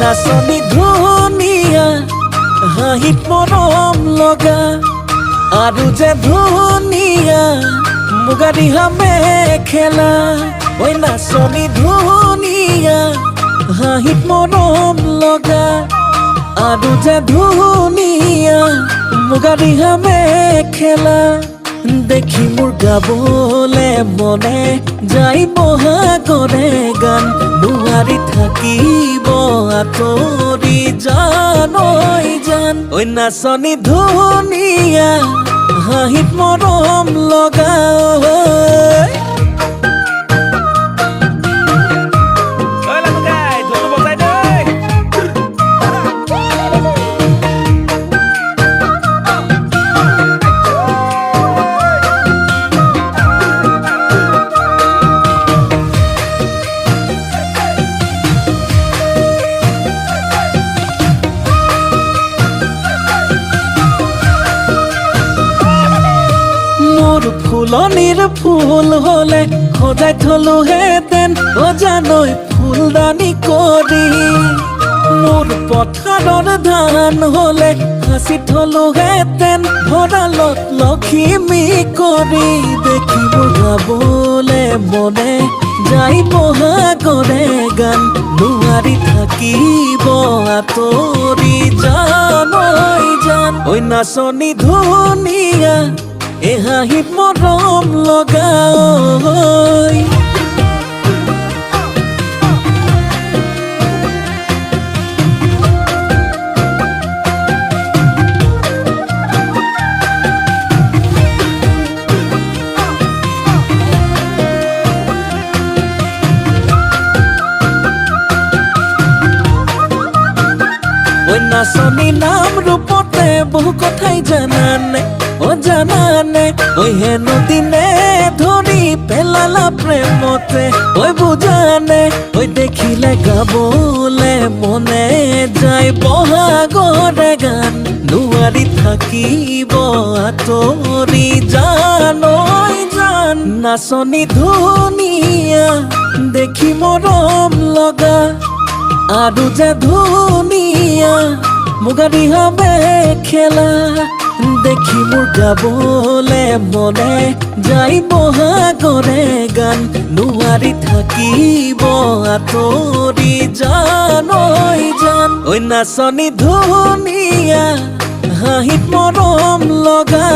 নাচনী ধুনীয়া হাঁহিত মৰম লগা আৰু যে ধুনীয়া মুগা ৰিহা মেখেলা ঐ নাচনী ধুনীয়া হাঁহিত মৰম লগা আৰু যে ধুনীয়া মুগা ৰিহা মেখেলা দেখি মোৰ গাবলে মনে যাই বহাগৰে গান নোৱাৰি থাকিব আঁতৰি জান ঐ জান ঐ নাচনী ধুনীয়া হাঁহিত মৰম লগা ফুলনিৰ ফুল হলে সজাই থলো হেতেন অজানৈ ফুলদানি কৰি মোৰ পথাৰৰ ধান হলে সাঁচি থলো হেতেন ভঁৰালত লখিমী কৰি দেখিব গাবলে মনে যাই বহাগৰে গান নোৱাৰি থাকিব আঁতৰি জান ঐ জান ঐ নাচনী ধুনীয়া এ হাঁহিত মৰম লগা ঐ নাচনী নাম ৰূপতে বহু কথাই জানানে জানানে ঐ হেনো দিনে ধৰি পেলালা প্ৰেমতে ঐ বুজানে ঐ দেখিলে গাবলে মনে যায় বহাগৰে গান নোৱাৰি থাকিব আঁতৰি জান ঐ জান নাচনী ধুনীয়া দেখি মৰম লগা আৰু যে ধুনীয়া মুগা ৰিহা মেখেলা দেখি মোৰ গাবলে মনে যাই বহাগৰে গান নোৱাৰি থাকিব আঁতৰি জান ঐ জান ঐ নাচনী ধুনীয়া হাঁহিত মৰম লগা